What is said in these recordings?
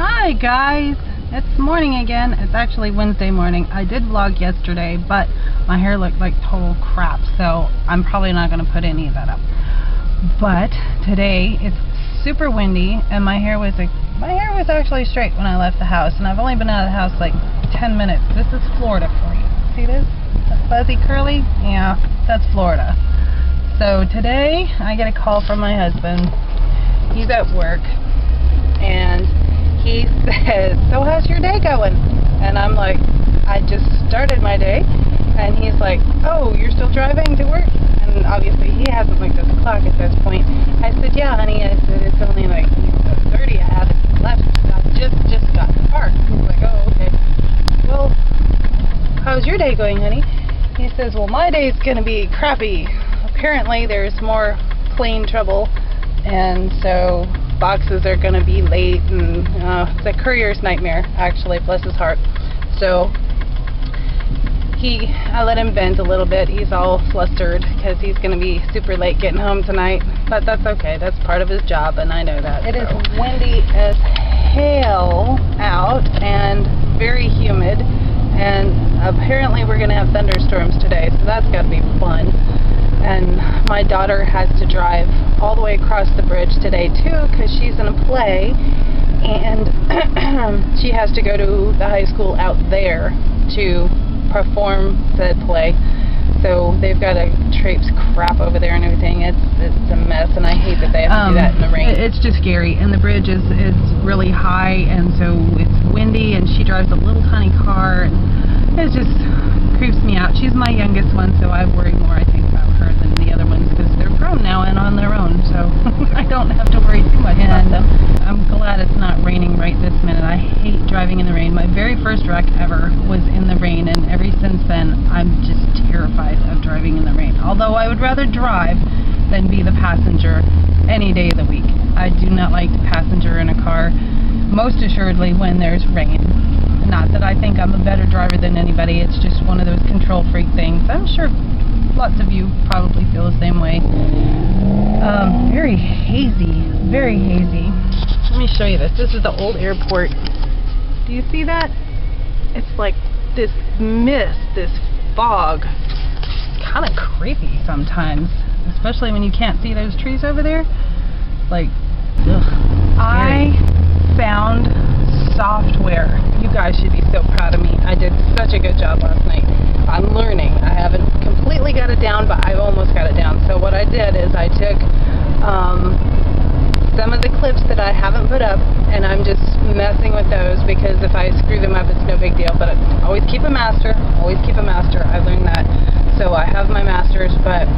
Hi guys, it's morning again. It's actually Wednesday morning. I did vlog yesterday, but my hair looked like total crap, so I'm probably not going to put any of that up. But today it's super windy, and my hair was actually straight when I left the house, and I've only been out of the house like 10 minutes. This is Florida for you. See this? That fuzzy curly? Yeah, that's Florida. So today I get a call from my husband. He's at work, and he says, "So how's your day going?" And I'm like, "I just started my day." And he's like, "Oh, you're still driving to work?" And obviously he hasn't looked at the clock at this point. I said, "Yeah, honey." I said, "It's only like 7:30. I haven't left. I just got parked." He's like, "Oh, okay. Well, how's your day going, honey?" He says, "Well, my day's gonna be crappy. Apparently there's more plane trouble, and so boxes are gonna be late, and it's a courier's nightmare, actually, bless his heart." So I let him vent a little bit. He's all flustered because he's gonna be super late getting home tonight, but that's okay. That's part of his job, and I know that. It is windy as hell out and very humid, and apparently we're gonna have thunderstorms today, so that's gotta be fun. And my daughter has to drive all the way across the bridge today too, because she's in a play, and she has to go to the high school out there to perform said play. So they've got to traipse crap over there and everything. It's a mess, and I hate that they have to do that in the rain. It's just scary, and the bridge is really high, and so it's windy, and she drives a little tiny car, and it just creeps me out. She's my youngest one, so I worry more, I think, about her than the other ones, because they're grown now and on their own, so I don't have to worry too much about them. I'm glad it's not raining right this minute. I hate driving in the rain. My very first wreck ever was in the rain, and ever since then I'm just terrified of driving in the rain. Although I would rather drive than be the passenger any day of the week. I do not like the passenger in a car, most assuredly when there's rain. Not that I think I'm a better driver than anybody, it's just one of those control freak things. I'm sure lots of you probably feel the same way. Very hazy, very hazy. Let me show you this. This is the old airport. Do you see that? It's like this mist, this fog. It's kind of creepy sometimes, especially when you can't see those trees over there. Like, ugh. I found software. You guys should be so proud of me. I did such a good job last night. I'm learning. I haven't completely got it down, but I almost got it down. So what I did is I took some of the clips that I haven't put up, and I'm just messing with those, because if I screw them up, it's no big deal. But always keep a master. Always keep a master. I learned that. So I have my masters, but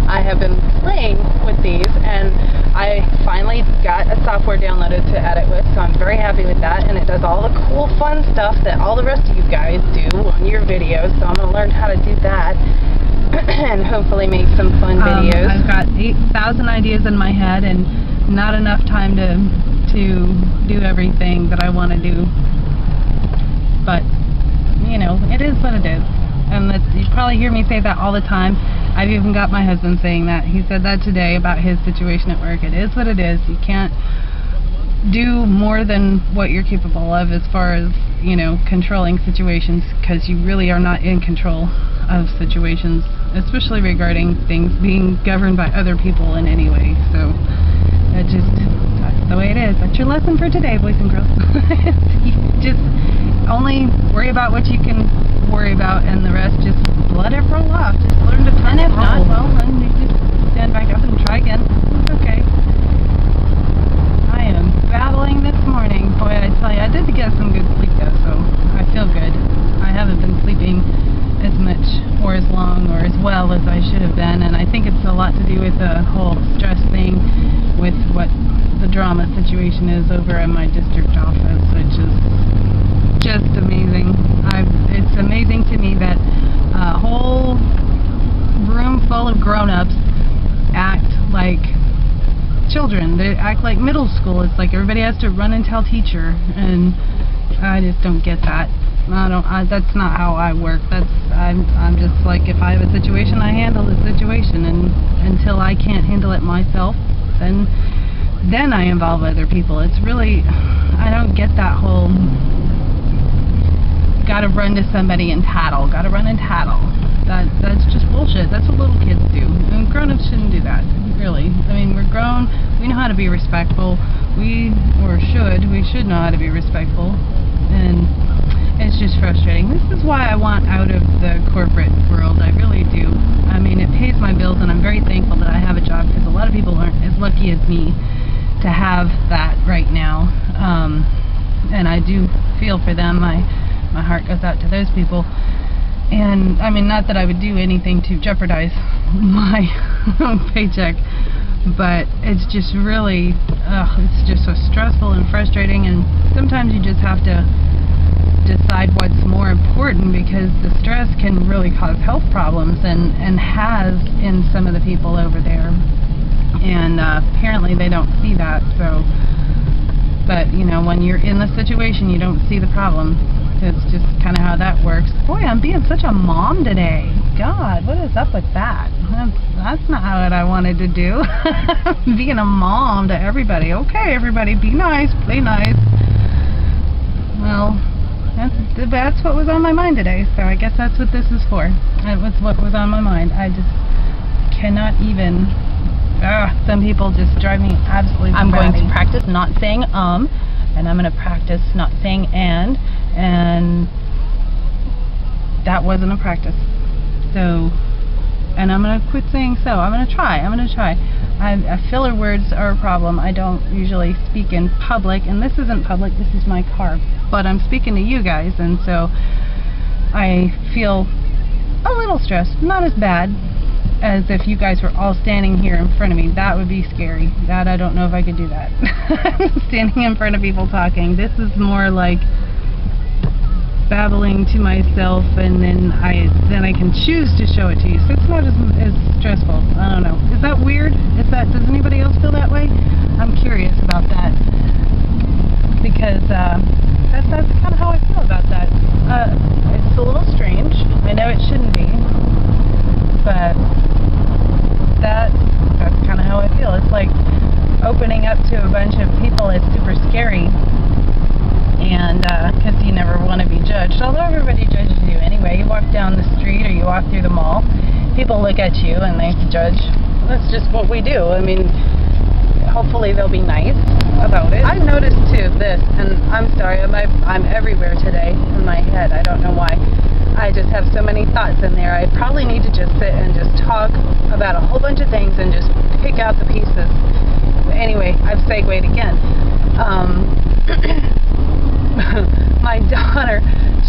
I have been playing with these, and I finally got a software downloaded to edit with, so I'm very happy with that, and it does all the cool fun stuff that all the rest of you guys do on your videos, so I'm going to learn how to do that and hopefully make some fun videos. I've got 8,000 ideas in my head and not enough time to do everything that I want to do, but you know, it is what it is. And you probably hear me say that all the time. I've even got my husband saying that. He said that today about his situation at work. It is what it is. You can't do more than what you're capable of as far as, you know, controlling situations, because you really are not in control of situations, especially regarding things being governed by other people in any way. So that's the way it is. That's your lesson for today, boys and girls. You just only worry about what you can worry about, and the rest just let it roll off. Just learn to turn it. If not, well, then you just stand back up and try again. It's okay. I am battling this morning. Boy, I tell you, I did get some good sleep though, so I feel good. I haven't been sleeping as much or as long or as well as I should have been, and I think it's a lot to do with the whole stress thing with what the drama situation is over at my district office, which is just amazing. It's amazing to me that a whole room full of grown-ups act like children. They act like middle school. It's like everybody has to run and tell teacher, and I just don't get that. That's not how I work. I'm just like, if I have a situation, I handle the situation, and until I can't handle it myself, then then I involve other people. It's really, I don't get that whole gotta run to somebody and tattle, gotta run and tattle. That's just bullshit. That's what little kids do. And grown-ups shouldn't do that, really. I mean, we're grown, we know how to be respectful. We should know how to be respectful. And it's just frustrating. This is why I want out of the corporate world. I really do. I mean, it pays my bills, and I'm very thankful that I have a job, because a lot of people aren't as lucky as me to have that right now. And I do feel for them. My heart goes out to those people. And I mean, not that I would do anything to jeopardize my paycheck, but it's just really, it's just so stressful and frustrating, and sometimes you just have to decide what's more important, because the stress can really cause health problems, and has in some of the people over there. And apparently they don't see that, so, but you know, when you're in the situation, you don't see the problem. It's just kind of how that works. Boy, I'm being such a mom today. God, what is up with that? That's not what I wanted to do. Being a mom to everybody. Okay, everybody, be nice, play nice. Well, that's what was on my mind today, so I guess that's what this is for. It was what was on my mind. I just cannot even... some people just drive me absolutely batty. I'm going to practice not saying and I'm going to practice not saying and that wasn't a practice. So, and I'm going to quit saying so. I'm going to try. Filler words are a problem. I don't usually speak in public, and this isn't public, this is my car. But I'm speaking to you guys, and so I feel a little stressed. Not as bad as if you guys were all standing here in front of me. That would be scary. That, I don't know if I could do that. Standing in front of people talking. This is more like babbling to myself, and then I can choose to show it to you. So it's not as stressful. I don't know. Is that weird? Does anybody else feel that way? I'm curious about that, because that's kind of how I feel about that. It's a little strange. I know it shouldn't be, but that's kind of how I feel. It's like opening up to a bunch of people is super scary, and because you never want to be judged, although everybody judges you anyway. You walk down the street or you walk through the mall, people look at you and they judge. That's just what we do. I mean, hopefully they'll be nice about it. I've noticed too this, and I'm sorry, I'm everywhere today in my head. I don't know why. I just have so many thoughts in there. I probably need to just sit and just talk about a whole bunch of things and just pick out the pieces. But anyway, I've segued again. My daughter,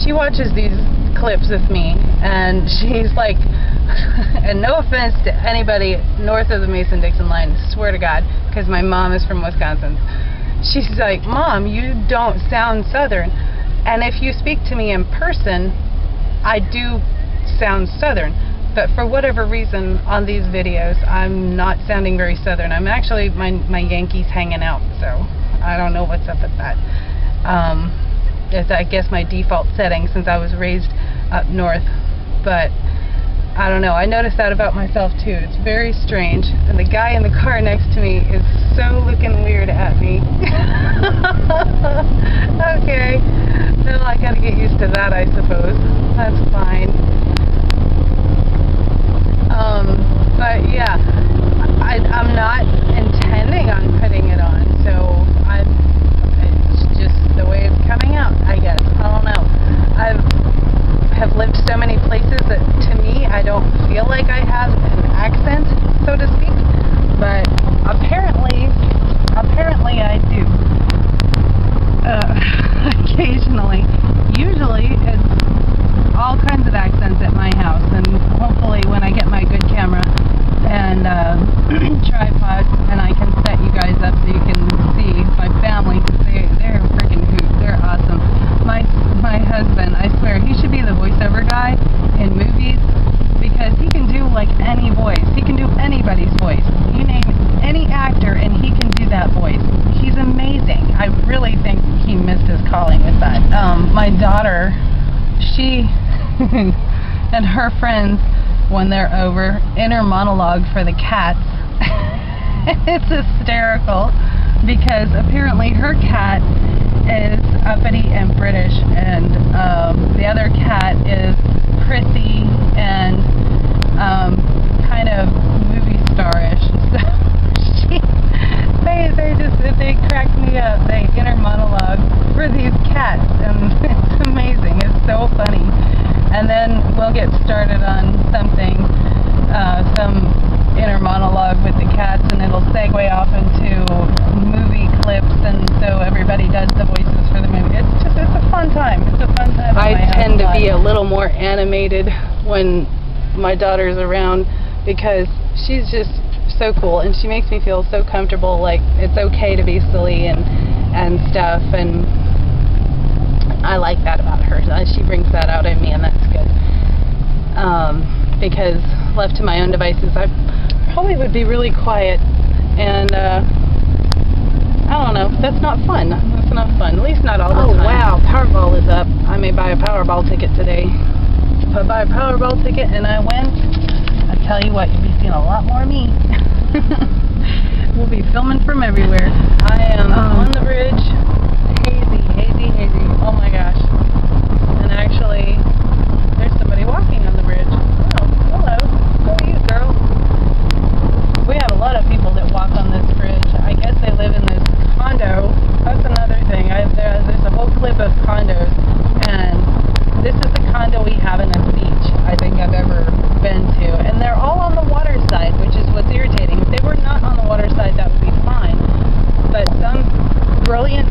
she watches these clips of me, and she's like, and no offense to anybody north of the Mason-Dixon line, swear to God, because my mom is from Wisconsin. She's like, Mom, you don't sound Southern. And if you speak to me in person, I do sound Southern. But for whatever reason, on these videos, I'm not sounding very Southern. I'm actually, my Yankees hanging out, so I don't know what's up with that. It's, I guess, my default setting since I was raised up north. But I don't know, I noticed that about myself too. It's very strange. And the guy in the car next to me is so looking weird at me. Okay. Well, I gotta get used to that, I suppose. That's fine. But yeah, I'm not intending on putting it on, so it's just the way it's coming out, I guess. I don't know. I have lived so many places that, to me, I don't feel like I have an accent, so to speak, but apparently I do. Occasionally. Usually it's all kinds of accents at my house, and hopefully when I get my good camera and tripod, and I can set you guys up so you can see my family, because they're freaking hoot. They're awesome. My husband, I swear, he should be the voiceover guy in movies, because he can do like any voice. He can do anybody's voice. You name any actor and he can do that voice. He's amazing. I really think he missed his calling with that. My daughter, she and her friends, when they're over, inner monologue for the cats. It's hysterical. because apparently her cat is uppity and British, and the other cat is prissy and kind of movie starish. So they crack me up. They inner monologue for these cats, and it's amazing. It's so funny. And then we'll get started on something, some inner monologue with the cats, and it'll segue off into movie clips, and so everybody does the voices for the movie. It's a fun time. It's a fun time. I tend to be a little more animated when my daughter's around, because she's just so cool, and she makes me feel so comfortable, like it's okay to be silly and stuff, and I like that about her. She brings that out in me, and that's good. Because left to my own devices, I probably would be really quiet, and I don't know, that's not fun. That's not fun, at least not all the time. Oh wow, Powerball is up. I may buy a Powerball ticket today. If I buy a Powerball ticket and I win, I tell you what, you'll be seeing a lot more of me. We'll be filming from everywhere. I am on the bridge. Hazy. Oh my gosh. And actually, there's somebody walking on the bridge. Oh, hello. Who are you, girl? We have a lot of people that walk on this bridge. I guess they live in this condo. That's another thing. There's a whole clip of condos, and this is the condo we have in a beach I think I've ever been to, and they're all on the water side, which is what's irritating. If they were not on the water side, that would be fine, but some brilliant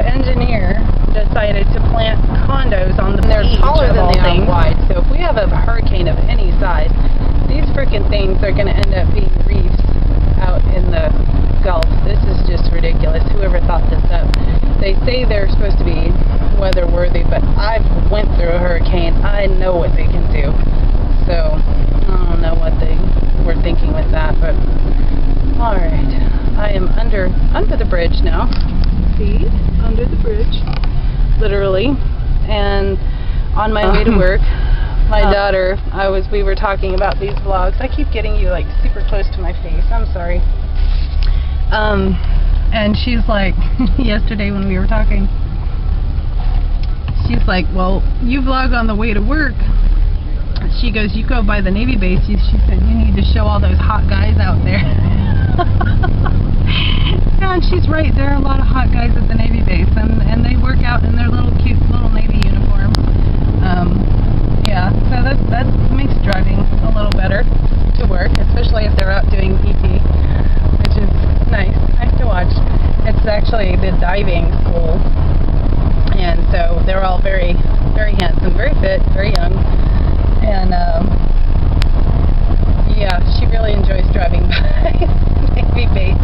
engineer decided to plant condos on the beach. They're taller than they are wide, so if we have a hurricane of any size, these freaking things are going to end up being reefs out in the Gulf. This is just ridiculous. Whoever thought this up. They say they're supposed to be weather worthy, but I've went through a hurricane. I know what they can do. So I don't know what they were thinking with that, but alright. I am under the bridge now. See? Under the bridge. Literally. And on my way to work, my daughter, we were talking about these vlogs. I keep getting you like super close to my face. I'm sorry. And she's like, yesterday when we were talking, she's like, well, you vlog on the way to work. She goes, you go by the Navy base. She said, you need to show all those hot guys out there. And she's right. There are a lot of hot guys at the Navy base, and they work out in their little cute little Navy uniform. Yeah, so that makes driving a little better to work, especially if they're out doing PT, which is nice to watch. It's actually the diving school, and so they're all very, very handsome, very fit, very young, and yeah, she really enjoys driving by Navy base.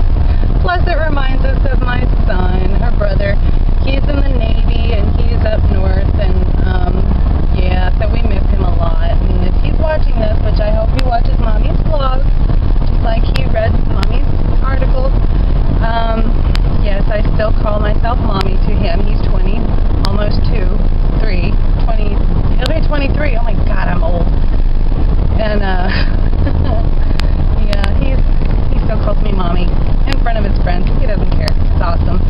Plus, it reminds us of my son, her brother. He's in the Navy, and he's up north, and yeah, so we miss him a lot. And if he's watching this, which I hope he watches Mommy's vlog, just like he read Mommy's articles, yes, I still call myself Mommy to him. He's 20, almost 20, he'll be 23. Oh my God, I'm old. And yeah, he still calls me Mommy in front of his friends. He doesn't care. It's awesome.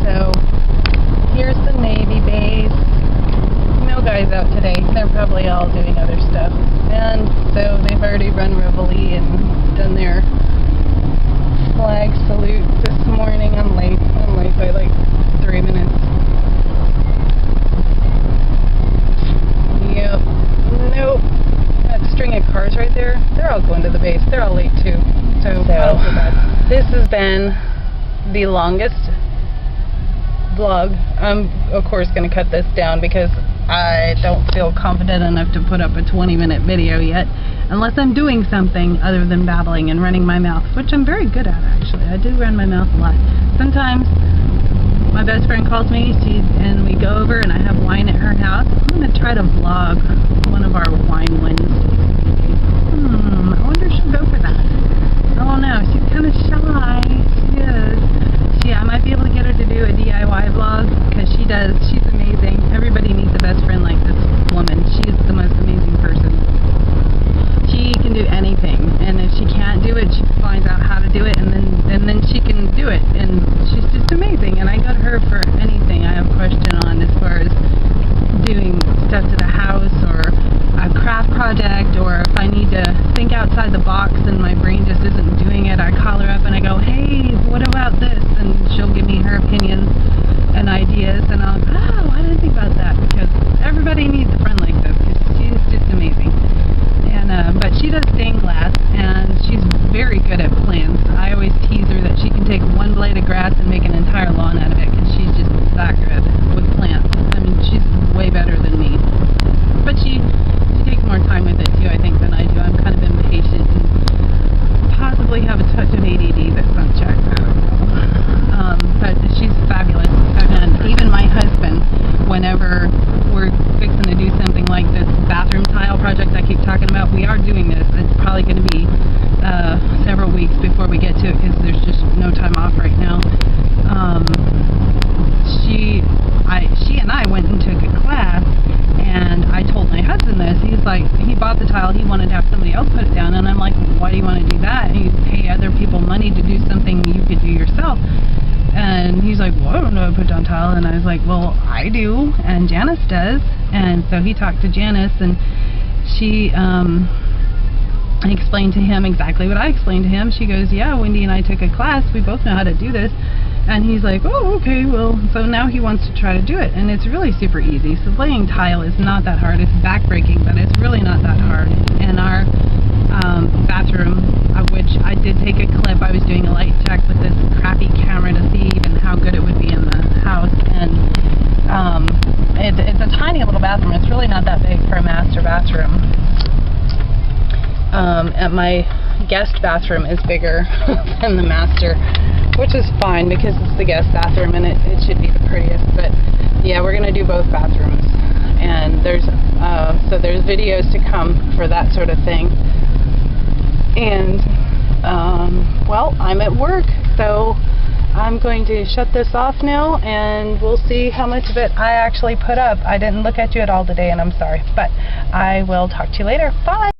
So here's the Navy base. No guys out today. They're probably all doing other stuff. And so they've already run Reveille and done their flag salute this morning. I'm late by like 3 minutes. Yep. Nope. That string of cars right there, they're all going to the base. They're all late too. So this has been the longest vlog. I'm of course going to cut this down because I don't feel confident enough to put up a 20-minute video yet, unless I'm doing something other than babbling and running my mouth, which I'm very good at actually. I do run my mouth a lot. Sometimes my best friend calls me and we go over and I have wine at her house. I'm going to try to vlog one of our wine wins. I wonder if she'll go for that. I don't know. She's kind of shy. She is. I might be able to get her to do a DIY vlog, because she does. She's amazing. Everybody needs a best friend like this woman. She's the most amazing person. She can do anything, and if she can't do it, she finds out how to do it, and then And he's like, well, I don't know how to put down tile. And I was like, well, I do, and Janice does. And so he talked to Janice, and she explained to him exactly what I explained to him. She goes, yeah, Wendy and I took a class. We both know how to do this. And he's like, oh, okay, well, so now he wants to try to do it. And it's really super easy. So laying tile is not that hard. It's backbreaking, but it's really not that hard. And our bathroom, of which I did take a clip. I was doing a light check with this crappy camera to see even how good it would be in the house. And it's a tiny little bathroom. It's really not that big for a master bathroom. And my guest bathroom is bigger than the master, which is fine because it's the guest bathroom and it should be the prettiest. But yeah, we're gonna do both bathrooms, and there's videos to come for that sort of thing. And well, I'm at work, so I'm going to shut this off now, and we'll see how much of it I actually put up. I didn't look at you at all today, and I'm sorry, but I will talk to you later. Bye.